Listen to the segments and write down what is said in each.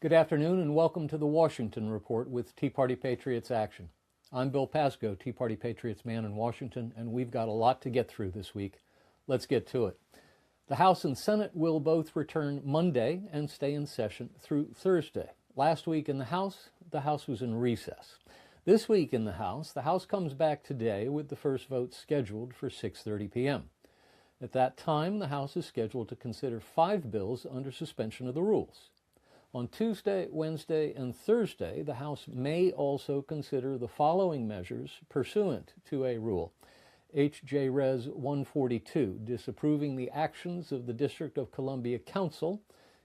Good afternoon and welcome to the Washington Report with Tea Party Patriots Action. I'm Bill Pasco, Tea Party Patriots man in Washington, and we've got a lot to get through this week. Let's get to it. The House and Senate will both return Monday and stay in session through Thursday. Last week in the House was in recess. This week in the House comes back today with the first vote scheduled for 6:30 p.m. At that time, the House is scheduled to consider 5 bills under suspension of the rules. On Tuesday, Wednesday, and Thursday, the House may also consider the following measures pursuant to a rule. H.J. Res. 142, disapproving the actions of the District of Columbia Council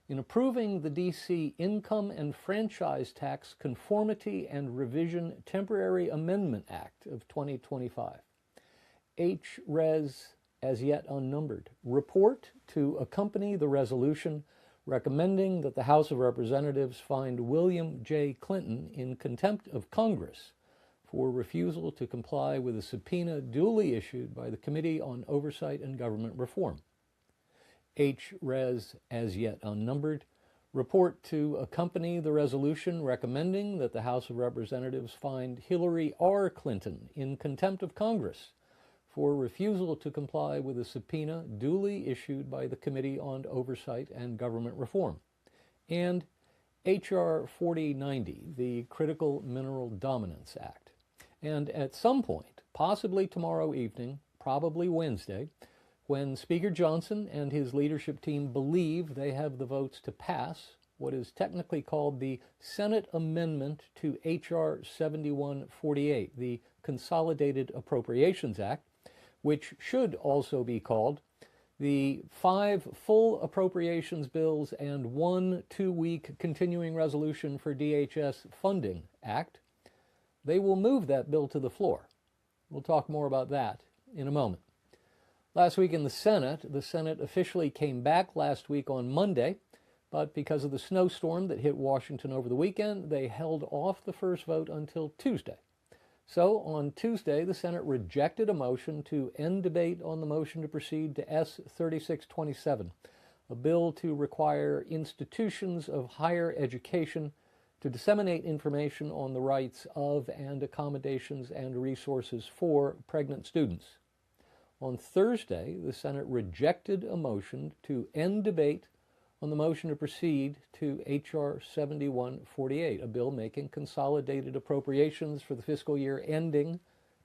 in approving the D.C. Income and Franchise Tax Conformity and Revision Temporary Amendment Act of 2025. H. Res. as yet unnumbered, report to accompany the resolution recommending that the House of Representatives find William J. Clinton in contempt of Congress for refusal to comply with a subpoena duly issued by the Committee on Oversight and Government Reform. H. Res. as yet unnumbered, report to accompany the resolution recommending that the House of Representatives find Hillary R. Clinton in contempt of Congress for refusal to comply with a subpoena duly issued by the Committee on Oversight and Government Reform, and H.R. 4090, the Critical Mineral Dominance Act. And at some point, possibly tomorrow evening, probably Wednesday, when Speaker Johnson and his leadership team believe they have the votes to pass what is technically called the Senate Amendment to H.R. 7148, the Consolidated Appropriations Act, which should also be called the 5 full appropriations bills and 1 2-week continuing resolution for DHS funding act, they will move that bill to the floor. We'll talk more about that in a moment. Last week in the Senate officially came back last week on Monday, but because of the snowstorm that hit Washington over the weekend, they held off the first vote until Tuesday. So on Tuesday, the Senate rejected a motion to end debate on the motion to proceed to S. 3627, a bill to require institutions of higher education to disseminate information on the rights of and accommodations and resources for pregnant students. On Thursday, the Senate rejected a motion to end debate on the motion to proceed to H.R. 7148, a bill making consolidated appropriations for the fiscal year ending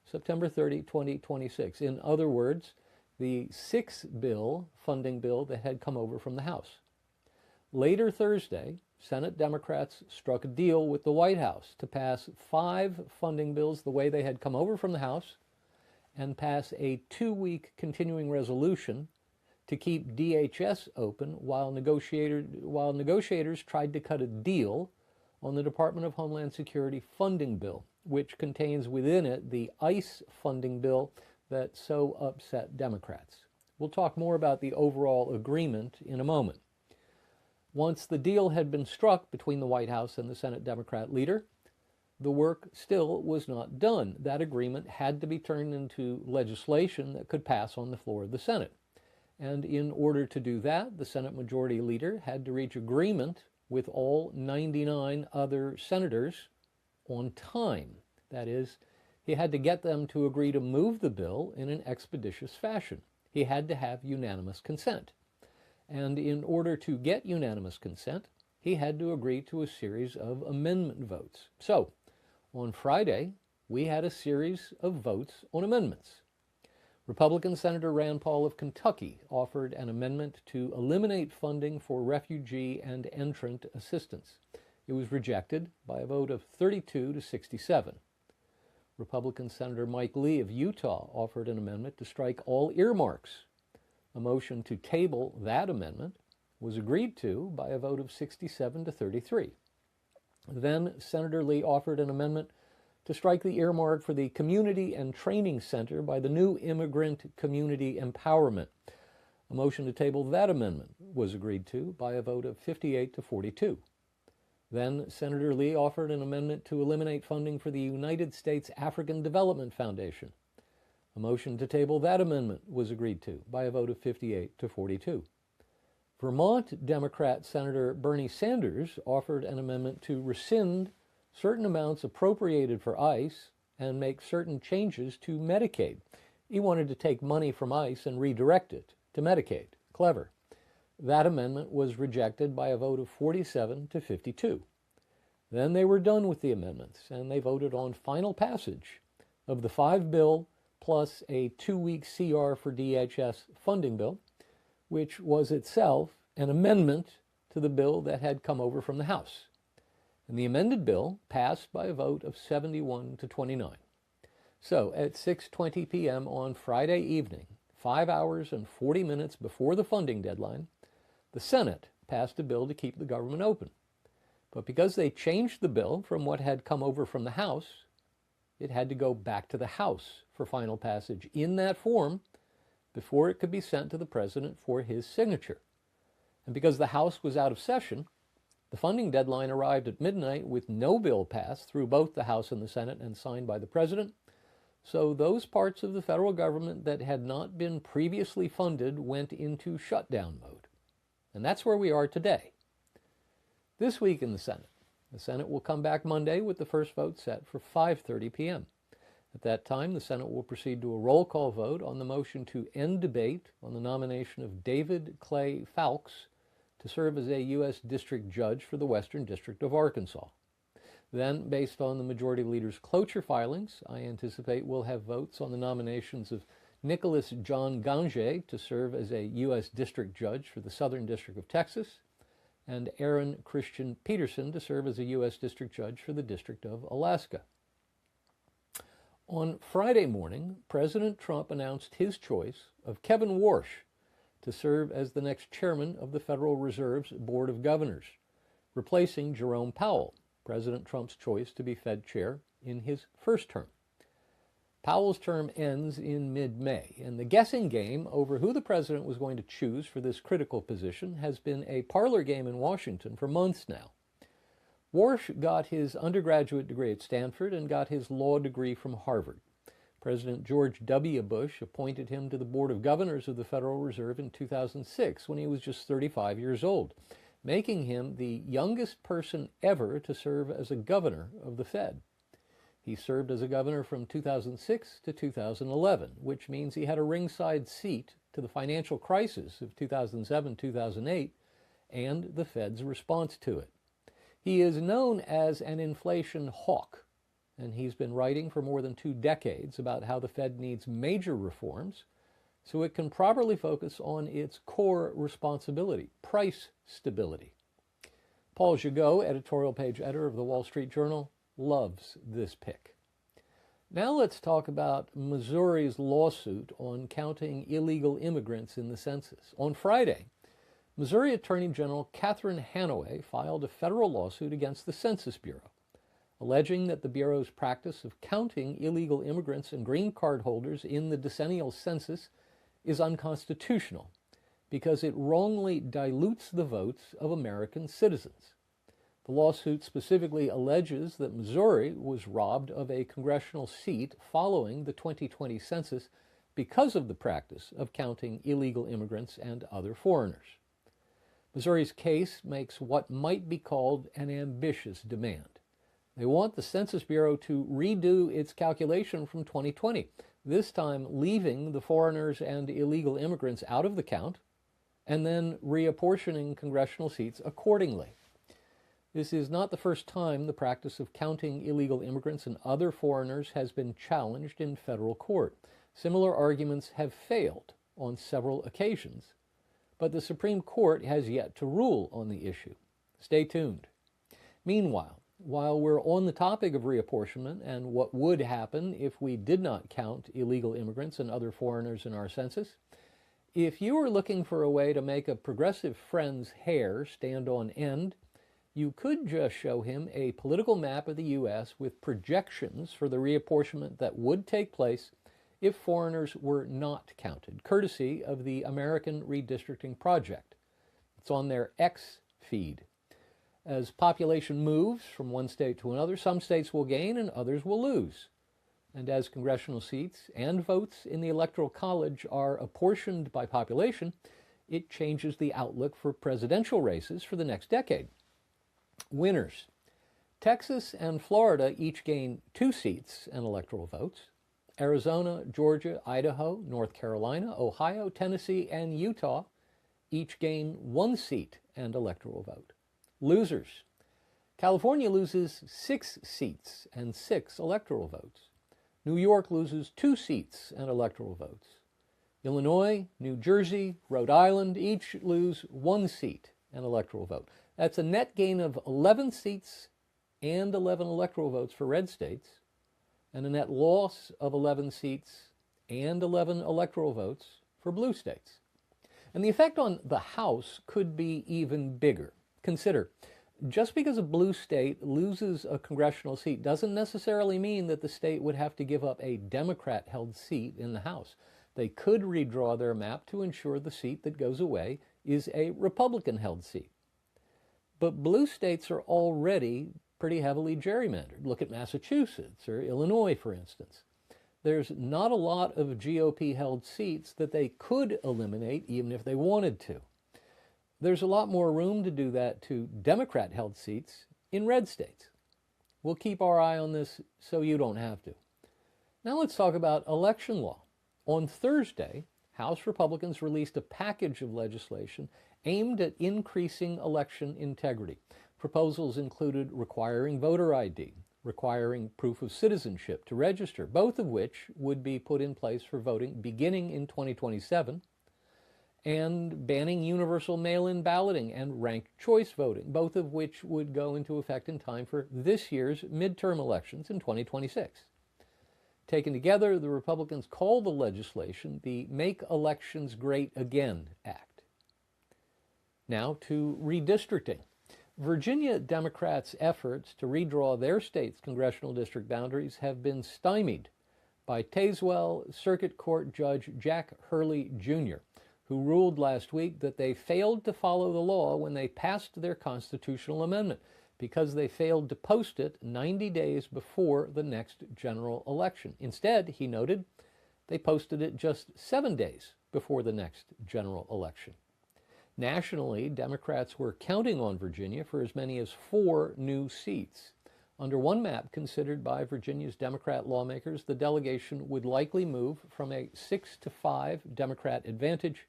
September 30, 2026. In other words, the 6-bill funding bill that had come over from the House. Later Thursday, Senate Democrats struck a deal with the White House to pass 5 funding bills the way they had come over from the House and pass a 2-week continuing resolution to keep DHS open while negotiators tried to cut a deal on the Department of Homeland Security funding bill, which contains within it the ICE funding bill that so upset Democrats. We'll talk more about the overall agreement in a moment. Once the deal had been struck between the White House and the Senate Democrat leader, the work still was not done. That agreement had to be turned into legislation that could pass on the floor of the Senate. And in order to do that, the Senate Majority Leader had to reach agreement with all 99 other senators on time. That is, he had to get them to agree to move the bill in an expeditious fashion. He had to have unanimous consent. And in order to get unanimous consent, he had to agree to a series of amendment votes. So, on Friday, we had a series of votes on amendments. Republican Senator Rand Paul of Kentucky offered an amendment to eliminate funding for refugee and entrant assistance. It was rejected by a vote of 32 to 67. Republican Senator Mike Lee of Utah offered an amendment to strike all earmarks. A motion to table that amendment was agreed to by a vote of 67 to 33. Then Senator Lee offered an amendment to strike the earmark for the Community and Training Center by the new Immigrant Community Empowerment. A motion to table that amendment was agreed to by a vote of 58 to 42. Then Senator Lee offered an amendment to eliminate funding for the United States African Development Foundation. A motion to table that amendment was agreed to by a vote of 58 to 42. Vermont Democrat Senator Bernie Sanders offered an amendment to rescind certain amounts appropriated for ICE and make certain changes to Medicaid. He wanted to take money from ICE and redirect it to Medicaid. Clever. That amendment was rejected by a vote of 47 to 52. Then they were done with the amendments, and they voted on final passage of the 5 bill plus a 2-week CR for DHS funding bill, which was itself an amendment to the bill that had come over from the House. And the amended bill passed by a vote of 71 to 29. So at 6:20 p.m. on Friday evening, 5 hours and 40 minutes before the funding deadline, the Senate passed a bill to keep the government open. But because they changed the bill from what had come over from the House, it had to go back to the House for final passage in that form before it could be sent to the President for his signature. And because the House was out of session, the funding deadline arrived at midnight with no bill passed through both the House and the Senate and signed by the President. So those parts of the federal government that had not been previously funded went into shutdown mode. And that's where we are today. This week in the Senate will come back Monday with the first vote set for 5:30 p.m. At that time, the Senate will proceed to a roll call vote on the motion to end debate on the nomination of David Clay Fowlkes to serve as a U.S. District Judge for the Western District of Arkansas. Then, based on the Majority Leader's cloture filings, I anticipate we'll have votes on the nominations of Nicholas John Gange to serve as a U.S. District Judge for the Southern District of Texas, and Aaron Christian Peterson to serve as a U.S. District Judge for the District of Alaska. On Friday morning, President Trump announced his choice of Kevin Warsh to serve as the next chairman of the Federal Reserve's Board of Governors, replacing Jerome Powell, President Trump's choice to be Fed chair in his first term. Powell's term ends in mid-May, and the guessing game over who the president was going to choose for this critical position has been a parlor game in Washington for months now. Warsh got his undergraduate degree at Stanford and got his law degree from Harvard. President George W. Bush appointed him to the Board of Governors of the Federal Reserve in 2006 when he was just 35 years old, making him the youngest person ever to serve as a governor of the Fed. He served as a governor from 2006 to 2011, which means he had a ringside seat to the financial crisis of 2007-2008 and the Fed's response to it. He is known as an inflation hawk, and he's been writing for more than 2 decades about how the Fed needs major reforms so it can properly focus on its core responsibility, price stability. Paul Gigot, editorial page editor of the Wall Street Journal, loves this pick. Now let's talk about Missouri's lawsuit on counting illegal immigrants in the census. On Friday, Missouri Attorney General Catherine Hanaway filed a federal lawsuit against the Census Bureau, alleging that the Bureau's practice of counting illegal immigrants and green card holders in the decennial census is unconstitutional because it wrongly dilutes the votes of American citizens. The lawsuit specifically alleges that Missouri was robbed of a congressional seat following the 2020 census because of the practice of counting illegal immigrants and other foreigners. Missouri's case makes what might be called an ambitious demand. They want the Census Bureau to redo its calculation from 2020, this time leaving the foreigners and illegal immigrants out of the count, and then reapportioning congressional seats accordingly. This is not the first time the practice of counting illegal immigrants and other foreigners has been challenged in federal court. Similar arguments have failed on several occasions, but the Supreme Court has yet to rule on the issue. Stay tuned. Meanwhile, while we're on the topic of reapportionment and what would happen if we did not count illegal immigrants and other foreigners in our census, if you are looking for a way to make a progressive friend's hair stand on end, you could just show him a political map of the U.S. with projections for the reapportionment that would take place if foreigners were not counted, courtesy of the American Redistricting Project. It's on their X feed. As population moves from one state to another, some states will gain and others will lose. And as congressional seats and votes in the Electoral College are apportioned by population, it changes the outlook for presidential races for the next decade. Winners. Texas and Florida each gain 2 seats and electoral votes. Arizona, Georgia, Idaho, North Carolina, Ohio, Tennessee, and Utah each gain 1 seat and electoral vote. Losers. California loses 6 seats and 6 electoral votes. New York loses 2 seats and electoral votes. Illinois, New Jersey, Rhode Island each lose 1 seat and electoral vote. That's a net gain of 11 seats and 11 electoral votes for red states, and a net loss of 11 seats and 11 electoral votes for blue states. And the effect on the House could be even bigger. Consider, just because a blue state loses a congressional seat doesn't necessarily mean that the state would have to give up a Democrat-held seat in the House. They could redraw their map to ensure the seat that goes away is a Republican-held seat. But blue states are already pretty heavily gerrymandered. Look at Massachusetts or Illinois, for instance. There's not a lot of GOP-held seats that they could eliminate even if they wanted to. There's a lot more room to do that to Democrat-held seats in red states. We'll keep our eye on this so you don't have to. Now let's talk about election law. On Thursday, House Republicans released a package of legislation aimed at increasing election integrity. Proposals included requiring voter ID, requiring proof of citizenship to register, both of which would be put in place for voting beginning in 2027, and banning universal mail-in balloting and ranked choice voting, both of which would go into effect in time for this year's midterm elections in 2026. Taken together, the Republicans call the legislation the Make Elections Great Again Act. Now to redistricting. Virginia Democrats' efforts to redraw their state's congressional district boundaries have been stymied by Tazewell Circuit Court Judge Jack Hurley, Jr., who ruled last week that they failed to follow the law when they passed their constitutional amendment because they failed to post it 90 days before the next general election. Instead, he noted, they posted it just 7 days before the next general election. Nationally, Democrats were counting on Virginia for as many as 4 new seats. Under one map considered by Virginia's Democrat lawmakers, the delegation would likely move from a 6-5 Democrat advantage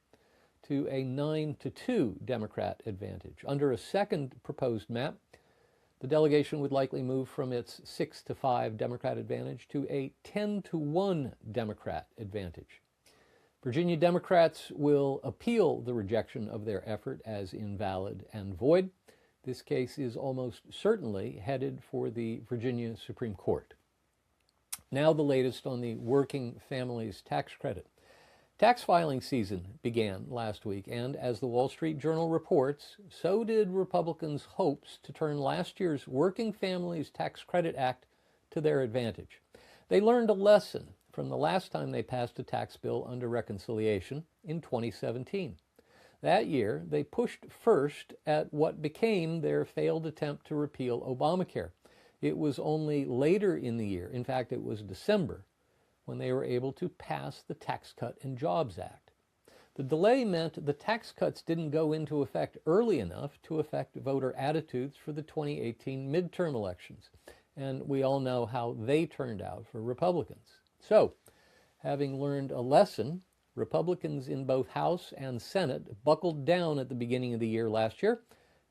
to a 9-2 Democrat advantage. Under a second proposed map, the delegation would likely move from its 6-5 Democrat advantage to a 10-1 Democrat advantage. Virginia Democrats will appeal the rejection of their effort as invalid and void. This case is almost certainly headed for the Virginia Supreme Court. Now the latest on the Working Families Tax Credit. Tax filing season began last week, and as the Wall Street Journal reports, so did Republicans' hopes to turn last year's Working Families Tax Credit Act to their advantage. They learned a lesson from the last time they passed a tax bill under reconciliation in 2017. That year, they pushed first at what became their failed attempt to repeal Obamacare. It was only later in the year, in fact, it was December, when they were able to pass the Tax Cut and Jobs Act. The delay meant the tax cuts didn't go into effect early enough to affect voter attitudes for the 2018 midterm elections, and we all know how they turned out for Republicans. So, having learned a lesson, Republicans in both House and Senate buckled down at the beginning of the year last year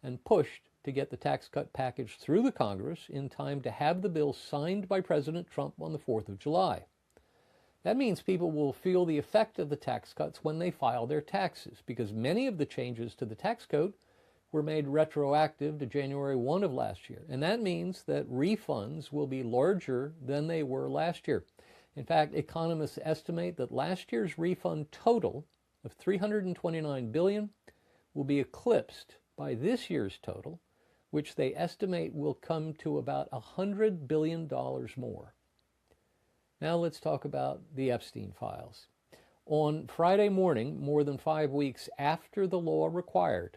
and pushed to get the tax cut package through the Congress in time to have the bill signed by President Trump on the 4th of July. That means people will feel the effect of the tax cuts when they file their taxes, because many of the changes to the tax code were made retroactive to January 1 of last year. And that means that refunds will be larger than they were last year. In fact, economists estimate that last year's refund total of $329 billion will be eclipsed by this year's total, which they estimate will come to about $100 billion more. Now let's talk about the Epstein files. On Friday morning, more than 5 weeks after the law required,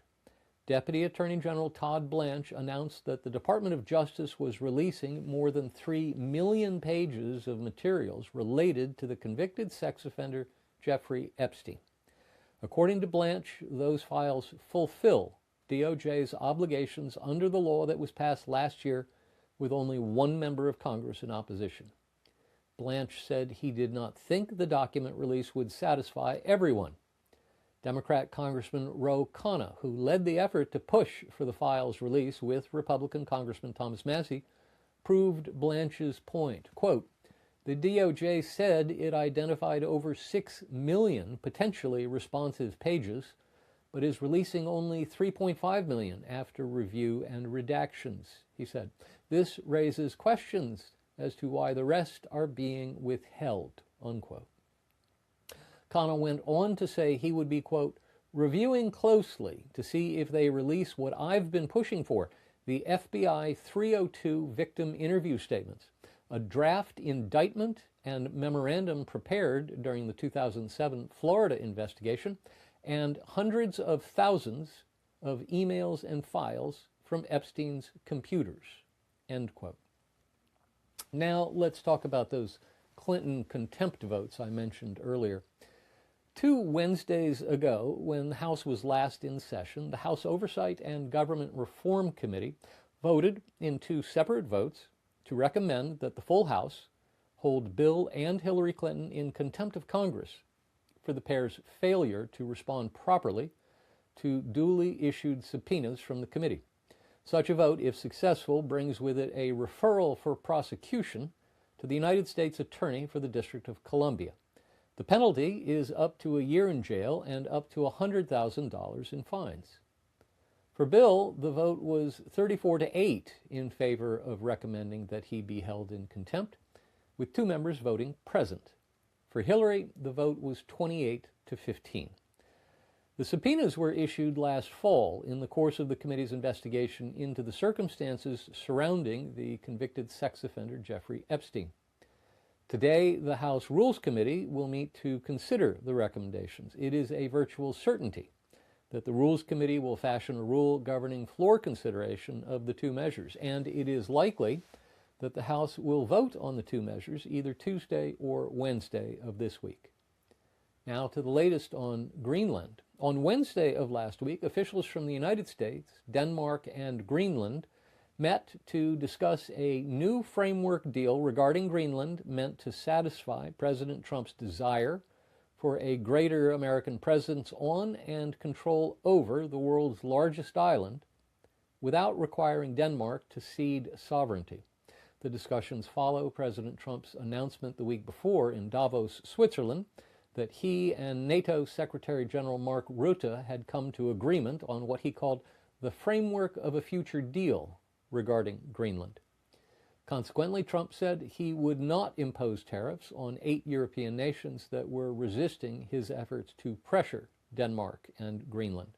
Deputy Attorney General Todd Blanche announced that the Department of Justice was releasing more than 3 million pages of materials related to the convicted sex offender Jeffrey Epstein. According to Blanche, those files fulfill DOJ's obligations under the law that was passed last year with only one member of Congress in opposition. Blanche said he did not think the document release would satisfy everyone. Democrat Congressman Ro Khanna, who led the effort to push for the file's release with Republican Congressman Thomas Massie, proved Blanche's point. Quote, "The DOJ said it identified over 6 million potentially responsive pages, but is releasing only 3.5 million after review and redactions," he said. "This raises questions as to why the rest are being withheld," unquote. Khanna went on to say he would be, quote, "reviewing closely to see if they release what I've been pushing for, the FBI 302 victim interview statements, a draft indictment and memorandum prepared during the 2007 Florida investigation, and hundreds of thousands of emails and files from Epstein's computers," end quote. Now let's talk about those Clinton contempt votes I mentioned earlier. 2 Wednesdays ago, when the House was last in session, the House Oversight and Government Reform Committee voted in 2 separate votes to recommend that the full House hold Bill and Hillary Clinton in contempt of Congress for the pair's failure to respond properly to duly issued subpoenas from the committee. Such a vote, if successful, brings with it a referral for prosecution to the United States Attorney for the District of Columbia. The penalty is up to a year in jail and up to $100,000 in fines. For Bill, the vote was 34-8 in favor of recommending that he be held in contempt, with 2 members voting present. For Hillary, the vote was 28-15. The subpoenas were issued last fall in the course of the committee's investigation into the circumstances surrounding the convicted sex offender Jeffrey Epstein. Today, the House Rules Committee will meet to consider the recommendations. It is a virtual certainty that the Rules Committee will fashion a rule governing floor consideration of the 2 measures, and it is likely that the House will vote on the 2 measures either Tuesday or Wednesday of this week. Now to the latest on Greenland. On Wednesday of last week, officials from the United States, Denmark, and Greenland met to discuss a new framework deal regarding Greenland meant to satisfy President Trump's desire for a greater American presence on and control over the world's largest island without requiring Denmark to cede sovereignty. The discussions follow President Trump's announcement the week before in Davos, Switzerland, that he and NATO Secretary General Mark Rutte had come to agreement on what he called the framework of a future deal regarding Greenland. Consequently, Trump said he would not impose tariffs on 8 European nations that were resisting his efforts to pressure Denmark and Greenland.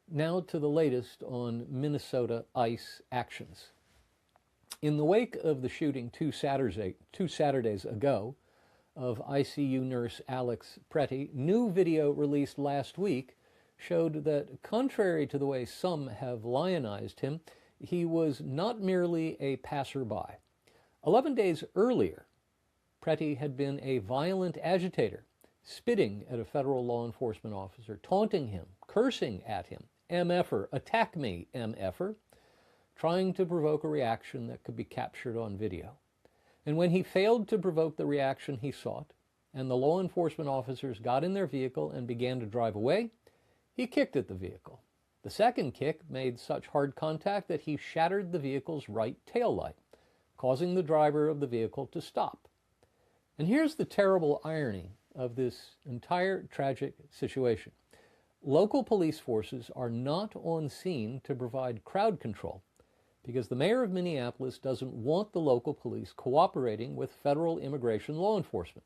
Now to the latest on Minnesota ICE actions. In the wake of the shooting 2 Saturdays ago of ICU nurse Alex Pretty, new video released last week showed that, contrary to the way some have lionized him, he was not merely a passerby. 11 days earlier, Pretty had been a violent agitator, spitting at a federal law enforcement officer, taunting him, cursing at him, MFer, attack me, MFer, trying to provoke a reaction that could be captured on video. And when he failed to provoke the reaction he sought, and the law enforcement officers got in their vehicle and began to drive away, he kicked at the vehicle. The second kick made such hard contact that he shattered the vehicle's right tail light, causing the driver of the vehicle to stop. And here's the terrible irony of this entire tragic situation. Local police forces are not on scene to provide crowd control because the mayor of Minneapolis doesn't want the local police cooperating with federal immigration law enforcement.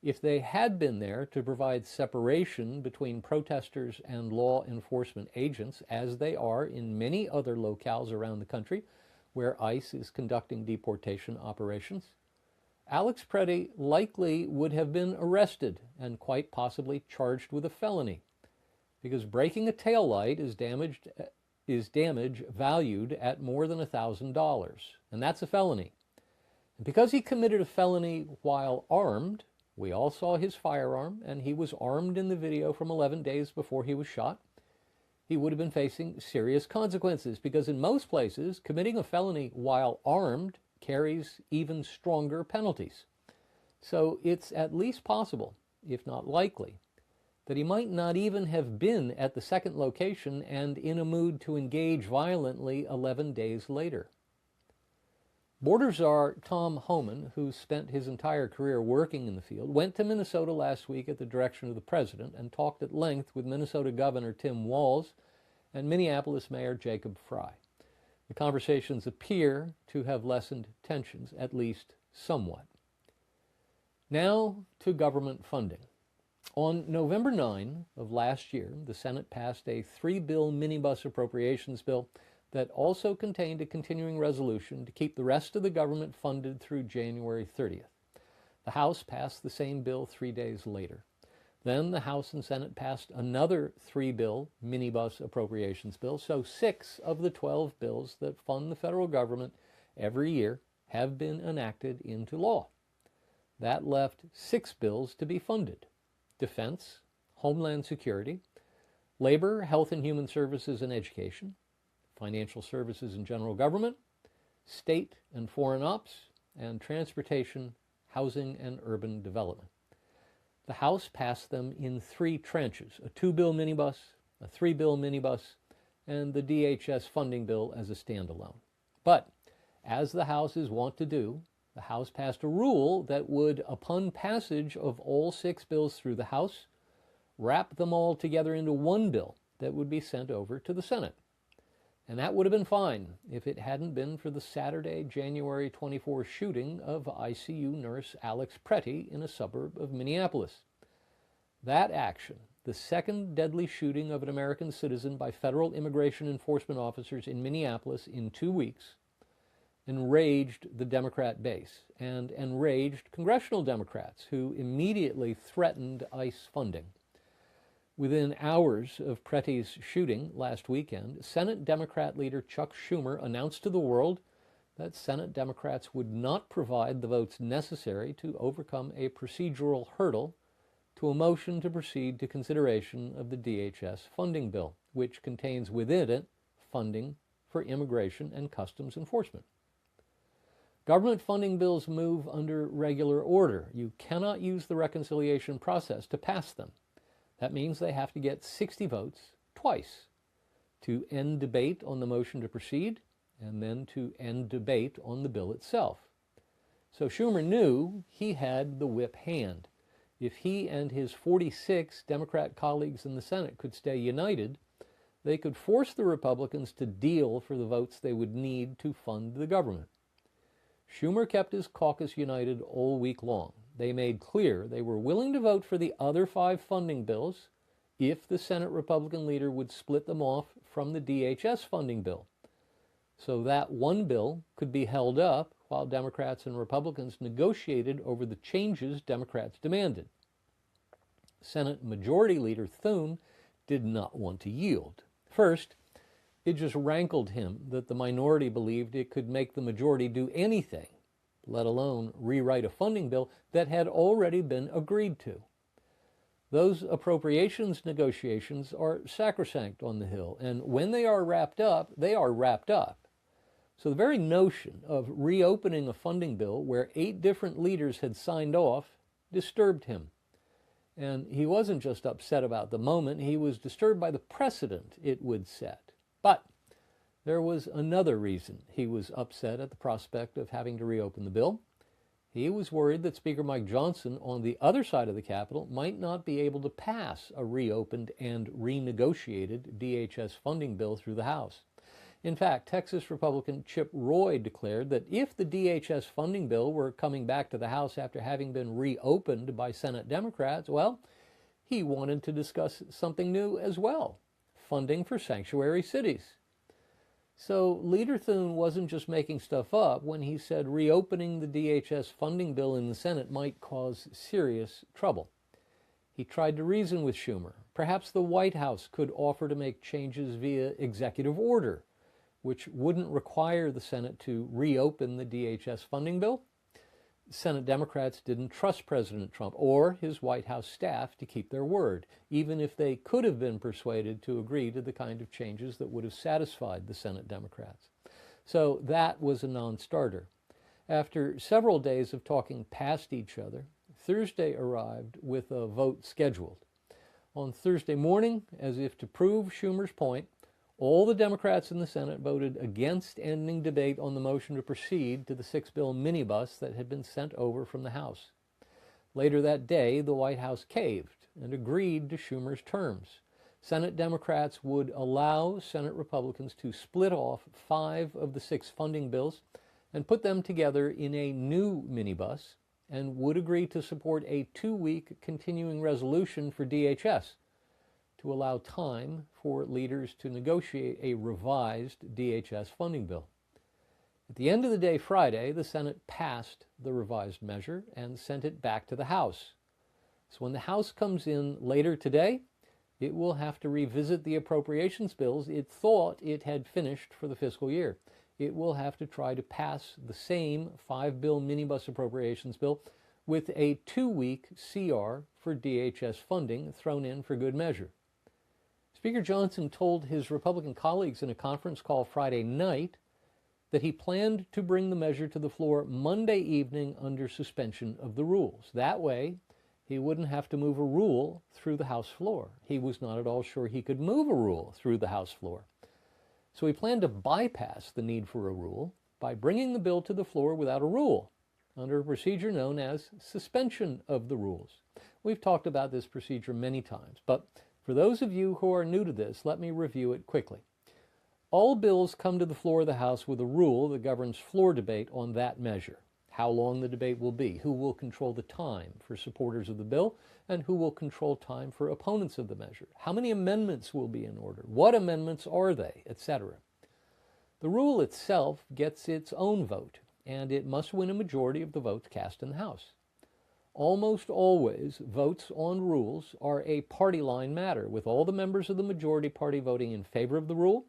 If they had been there to provide separation between protesters and law enforcement agents, as they are in many other locales around the country where ICE is conducting deportation operations, Alex Pretty likely would have been arrested and quite possibly charged with a felony, because breaking a taillight is damage valued at more than $1,000, and that's a felony. And because he committed a felony while armed, We all saw his firearm, and he was armed in the video from 11 days before he was shot. He would have been facing serious consequences because in most places, committing a felony while armed carries even stronger penalties. So it's at least possible, if not likely, that he might not even have been at the second location and in a mood to engage violently 11 days later. Border Czar Tom Homan, who spent his entire career working in the field, went to Minnesota last week at the direction of the president and talked at length with Minnesota Governor Tim Walz and Minneapolis Mayor Jacob Frey. The conversations appear to have lessened tensions, at least somewhat. Now to government funding. On November 9 of last year, the Senate passed a 3-bill minibus appropriations bill that also contained a continuing resolution to keep the rest of the government funded through January 30th. The House passed the same bill 3 days later. Then the House and Senate passed another 3-bill minibus appropriations bill, so 6 of the 12 bills that fund the federal government every year have been enacted into law. That left 6 bills to be funded: Defense, Homeland Security, Labor, Health and Human Services and Education, Financial Services and General Government, State and Foreign Ops, and Transportation, Housing and Urban Development. The House passed them in 3 tranches: a 2-bill minibus, a 3-bill minibus, and the DHS funding bill as a standalone. But, as the House is wont to do, the House passed a rule that would, upon passage of all 6 bills through the House, wrap them all together into one bill that would be sent over to the Senate. And that would have been fine if it hadn't been for the Saturday, January 24 shooting of ICU nurse Alex Pretty in a suburb of Minneapolis. That action, the second deadly shooting of an American citizen by federal immigration enforcement officers in Minneapolis in 2 weeks, enraged the Democrat base and enraged congressional Democrats who immediately threatened ICE funding. Within hours of Pretty's shooting last weekend, Senate Democrat leader Chuck Schumer announced to the world that Senate Democrats would not provide the votes necessary to overcome a procedural hurdle to a motion to proceed to consideration of the DHS funding bill, which contains within it funding for immigration and customs enforcement. Government funding bills move under regular order. You cannot use the reconciliation process to pass them. That means they have to get 60 votes twice: to end debate on the motion to proceed, and then to end debate on the bill itself. So Schumer knew he had the whip hand. If he and his 46 Democrat colleagues in the Senate could stay united, they could force the Republicans to deal for the votes they would need to fund the government. Schumer kept his caucus united all week long. They made clear they were willing to vote for the other 5 funding bills if the Senate Republican leader would split them off from the DHS funding bill. So that one bill could be held up while Democrats and Republicans negotiated over the changes Democrats demanded. Senate Majority Leader Thune did not want to yield. First, it just rankled him that the minority believed it could make the majority do anything, let alone rewrite a funding bill that had already been agreed to. Those appropriations negotiations are sacrosanct on the Hill, and when they are wrapped up, they are wrapped up. So the very notion of reopening a funding bill where 8 different leaders had signed off disturbed him. And he wasn't just upset about the moment, he was disturbed by the precedent it would set. But there was another reason he was upset at the prospect of having to reopen the bill. He was worried that Speaker Mike Johnson on the other side of the Capitol might not be able to pass a reopened and renegotiated DHS funding bill through the House. In fact, Texas Republican Chip Roy declared that if the DHS funding bill were coming back to the House after having been reopened by Senate Democrats, well, he wanted to discuss something new as well: funding for sanctuary cities. So Leader Thune wasn't just making stuff up when he said reopening the DHS funding bill in the Senate might cause serious trouble. He tried to reason with Schumer. Perhaps the White House could offer to make changes via executive order, which wouldn't require the Senate to reopen the DHS funding bill. Senate Democrats didn't trust President Trump or his White House staff to keep their word, even if they could have been persuaded to agree to the kind of changes that would have satisfied the Senate Democrats. So that was a non-starter. After several days of talking past each other, Thursday arrived with a vote scheduled. On Thursday morning, as if to prove Schumer's point, all the Democrats in the Senate voted against ending debate on the motion to proceed to the 6-bill minibus that had been sent over from the House. Later that day, the White House caved and agreed to Schumer's terms. Senate Democrats would allow Senate Republicans to split off 5 of the 6 funding bills and put them together in a new minibus, and would agree to support a 2-week continuing resolution for DHS to allow time for leaders to negotiate a revised DHS funding bill. At the end of the day Friday, the Senate passed the revised measure and sent it back to the House. So when the House comes in later today, it will have to revisit the appropriations bills it thought it had finished for the fiscal year. It will have to try to pass the same 5-bill minibus appropriations bill with a 2-week CR for DHS funding thrown in for good measure. Speaker Johnson told his Republican colleagues in a conference call Friday night that he planned to bring the measure to the floor Monday evening under suspension of the rules. That way, he wouldn't have to move a rule through the House floor. He was not at all sure he could move a rule through the House floor. So he planned to bypass the need for a rule by bringing the bill to the floor without a rule, under a procedure known as suspension of the rules. We've talked about this procedure many times, but for those of you who are new to this, let me review it quickly. All bills come to the floor of the House with a rule that governs floor debate on that measure. How long the debate will be, who will control the time for supporters of the bill, and who will control time for opponents of the measure. How many amendments will be in order? What amendments are they, etc. The rule itself gets its own vote, and it must win a majority of the votes cast in the House. Almost always, votes on rules are a party line matter, with all the members of the majority party voting in favor of the rule,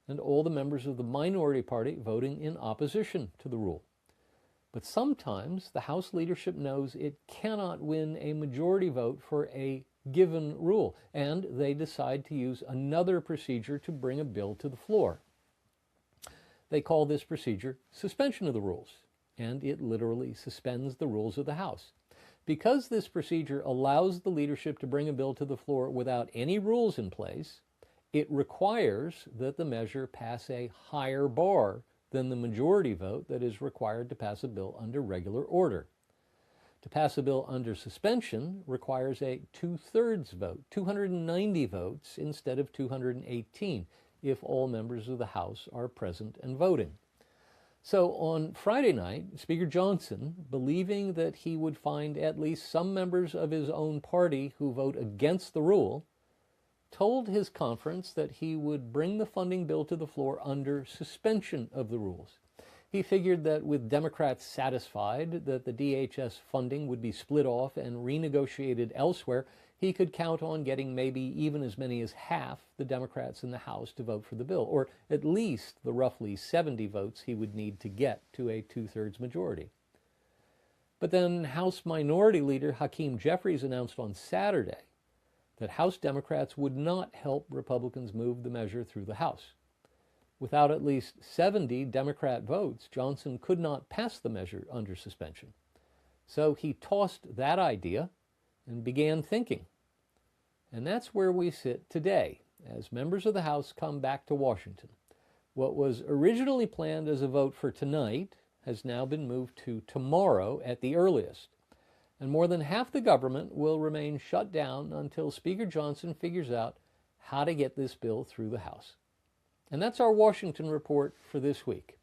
and all the members of the minority party voting in opposition to the rule. But sometimes the House leadership knows it cannot win a majority vote for a given rule, and they decide to use another procedure to bring a bill to the floor. They call this procedure suspension of the rules, and it literally suspends the rules of the House. Because this procedure allows the leadership to bring a bill to the floor without any rules in place, it requires that the measure pass a higher bar than the majority vote that is required to pass a bill under regular order. To pass a bill under suspension requires a 2/3 vote, 290 votes instead of 218, if all members of the House are present and voting. So on Friday night, Speaker Johnson, believing that he would find at least some members of his own party who vote against the rule, told his conference that he would bring the funding bill to the floor under suspension of the rules. He figured that with Democrats satisfied that the DHS funding would be split off and renegotiated elsewhere, he could count on getting maybe even as many as half the Democrats in the House to vote for the bill, or at least the roughly 70 votes he would need to get to a 2/3 majority. But then House Minority Leader Hakeem Jeffries announced on Saturday that House Democrats would not help Republicans move the measure through the House. Without at least 70 Democrat votes, Johnson could not pass the measure under suspension. So he tossed that idea and began thinking. And that's where we sit today, as members of the House come back to Washington. What was originally planned as a vote for tonight has now been moved to tomorrow at the earliest. And more than half the government will remain shut down until Speaker Johnson figures out how to get this bill through the House. And that's our Washington report for this week.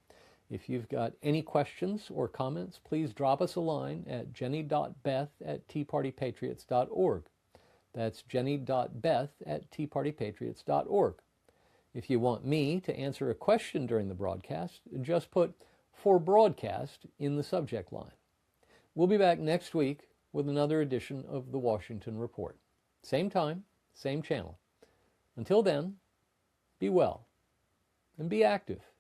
If you've got any questions or comments, please drop us a line at jenny.beth@teapartypatriots.org. That's jenny.beth@teapartypatriots.org. If you want me to answer a question during the broadcast, just put "for broadcast" in the subject line. We'll be back next week with another edition of the Washington Report. Same time, same channel. Until then, be well and be active.